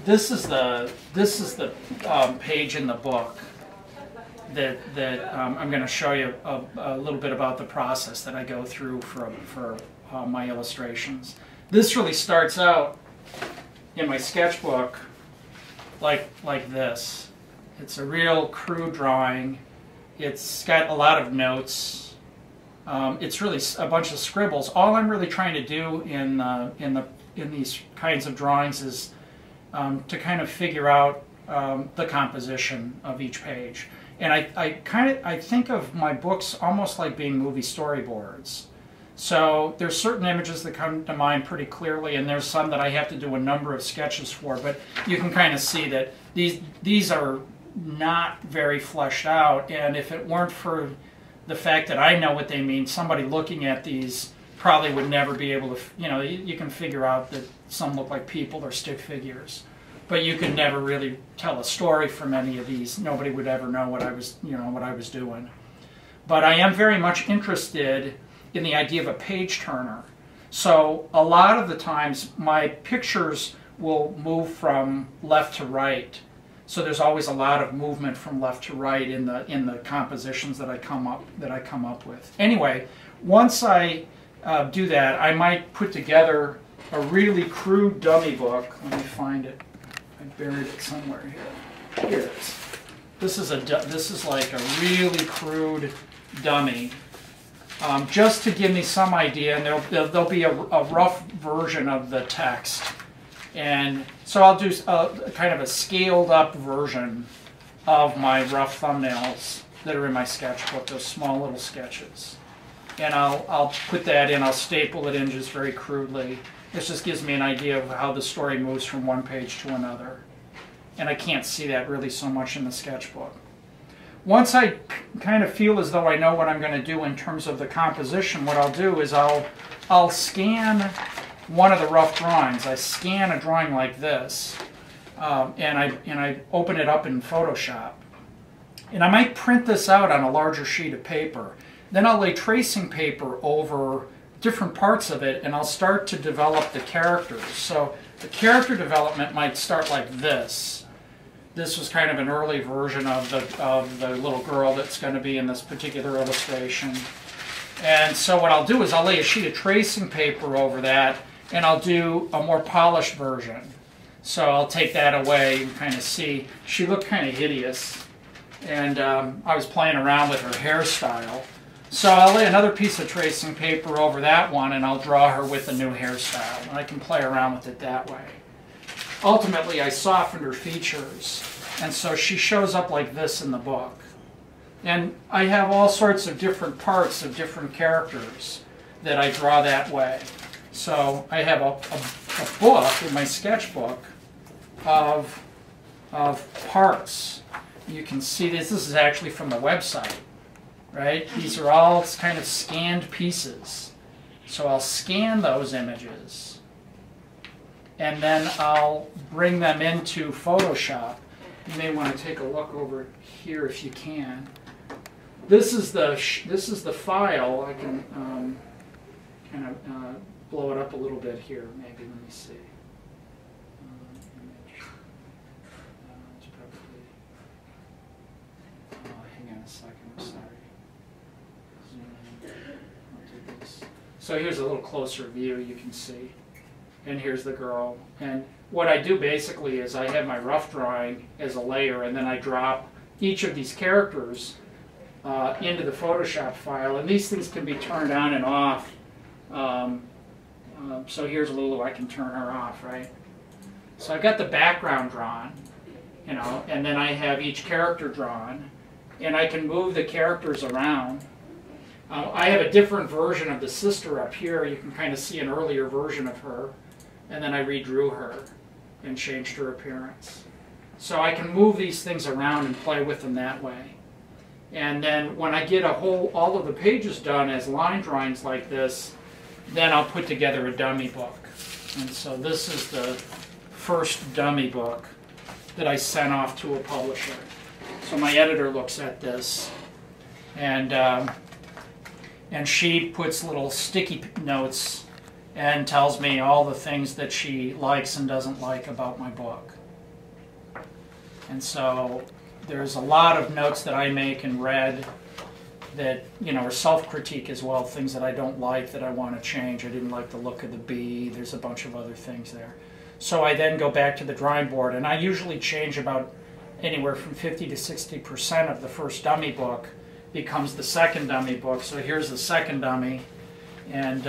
this is the page in the book that I'm going to show you a little bit about the process that I go through for my illustrations. This really starts out in my sketchbook like this. It's a real crude drawing. It's got a lot of notes. It's really a bunch of scribbles. All I'm really trying to do in these kinds of drawings is to kind of figure out the composition of each page. And I think of my books almost like being movie storyboards. So there's certain images that come to mind pretty clearly, and there's some that I have to do a number of sketches for. But you can kind of see that these are not very fleshed out. And if it weren't for the fact that I know what they mean, somebody looking at these probably would never be able to, you can figure out that some look like people or stick figures. But you could never really tell a story from any of these. Nobody would ever know what I was, what I was doing. But I am very much interested in the idea of a page turner. So a lot of the times my pictures will move from left to right. So there's always a lot of movement from left to right in the compositions that I come up with. Anyway, once I do that, I might put together a really crude dummy book. Let me find it. I buried it somewhere here. Here it is. This is like a really crude dummy, just to give me some idea. And there'll be a rough version of the text, and so I'll do kind of a scaled up version of my rough thumbnails that are in my sketchbook. Those small little sketches, and I'll put that in. I'll staple it in just very crudely. This just gives me an idea of how the story moves from one page to another. And I can't see that really so much in the sketchbook. Once I kind of feel as though I know what I'm going to do in terms of the composition, what I'll do is I'll scan one of the rough drawings. I scan a drawing like this, and I open it up in Photoshop. And I might print this out on a larger sheet of paper. Then I'll lay tracing paper over different parts of it, and I'll start to develop the characters. So the character development might start like this. This was kind of an early version of the little girl that's going to be in this particular illustration. And so what I'll do is I'll lay a sheet of tracing paper over that, and I'll do a more polished version. So I'll take that away and kind of see. She looked kind of hideous, and I was playing around with her hairstyle. So I'll lay another piece of tracing paper over that one, and I'll draw her with a new hairstyle. And I can play around with it that way. Ultimately, I softened her features, and so she shows up like this in the book. And I have all sorts of different parts of different characters that I draw that way. So I have a book in my sketchbook of parts. You can see this. This is actually from the website. Right? These are all kind of scanned pieces. So I'll scan those images, and then I'll bring them into Photoshop. You may want to take a look over here if you can. This is the file. I can kind of blow it up a little bit here. Maybe let me see. Image. It's probably. Oh, hang on a second. I'm sorry. So here's a little closer view, you can see. And here's the girl. And what I do basically is I have my rough drawing as a layer, and then I drop each of these characters into the Photoshop file. And these things can be turned on and off. So here's Lulu, I can turn her off, right? So I've got the background drawn, and then I have each character drawn. And I can move the characters around. I have a different version of the sister up here. You can kind of see an earlier version of her. And then I redrew her and changed her appearance. So I can move these things around and play with them that way. And then when I get all of the pages done as line drawings like this, then I'll put together a dummy book. And so this is the first dummy book that I sent off to a publisher. So my editor looks at this, and she puts little sticky notes and tells me all the things that she likes and doesn't like about my book. And so there's a lot of notes that I make in red that, you know, are self-critique as well, things that I don't like that I want to change. I didn't like the look of the bee. There's a bunch of other things there. So I then go back to the drawing board, and I usually change about anywhere from 50 to 60% of the first dummy book becomes the second dummy book. So here's the second dummy, and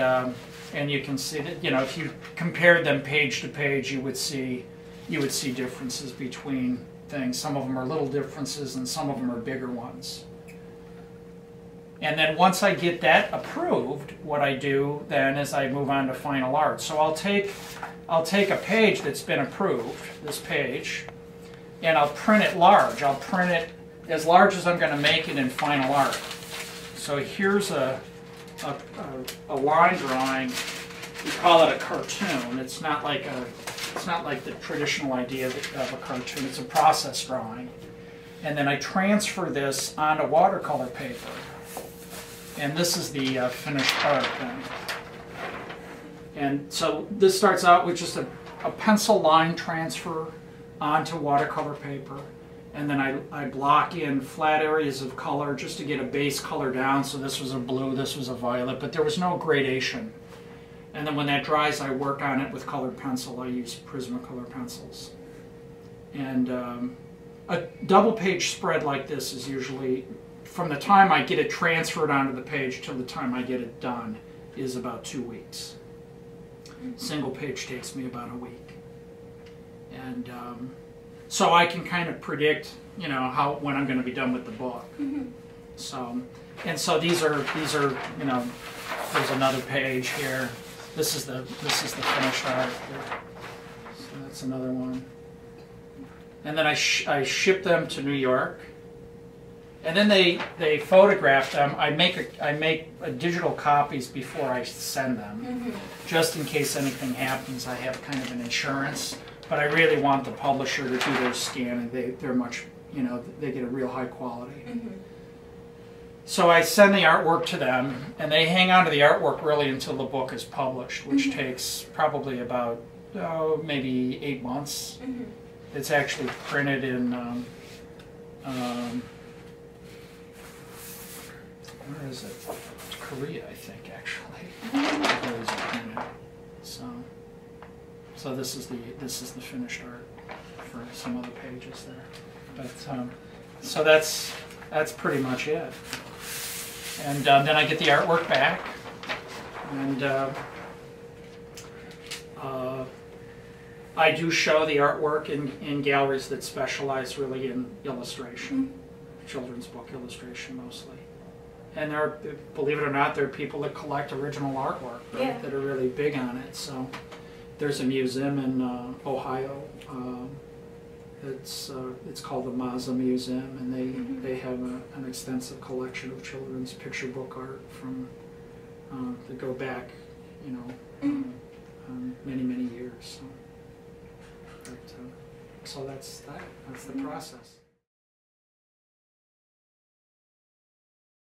you can see that, you know, if you compared them page to page, you would see differences between things. Some of them are little differences, and some of them are bigger ones. And then once I get that approved, what I do then is I move on to final art. So I'll take a page that's been approved, this page, and I'll print it large. I'll print it as large as I'm going to make it in final art. So here's a line drawing. We call it a cartoon. It's not like the traditional idea of a cartoon. It's a process drawing. And then I transfer this onto watercolor paper. And this is the finished art then. And so this starts out with just a pencil line transfer onto watercolor paper. And then I block in flat areas of color just to get a base color down. So this was a blue, this was a violet, but there was no gradation. And then when that dries, I work on it with colored pencil. I use Prismacolor pencils. And a double page spread like this is usually, from the time I get it transferred onto the page till the time I get it done, is about 2 weeks. Single page takes me about a week. And so I can kind of predict, you know, when I'm going to be done with the book. So these are, you know, there's another page here. This is the finished art. So that's another one. And then I ship them to New York. And then they photograph them. I make digital copies before I send them, just in case anything happens. I have kind of an insurance, but I really want the publisher to do their scan, and they're much, you know, they get a real high quality. So I send the artwork to them, and they hang on to the artwork really until the book is published, which takes probably about maybe 8 months. It's actually printed in. Where is it? It's Korea, I think, actually. So this is the finished art for some other pages there. But so that's pretty much it. And then I get the artwork back, and I do show the artwork in galleries that specialize really in illustration, children's book illustration mostly. And believe it or not, there are people that collect original artwork, right, that are really big on it. So there's a museum in Ohio. It's called the Mazza Museum, and they have an extensive collection of children's picture book art from that go back, you know, many years. So, so that's that. That's the process.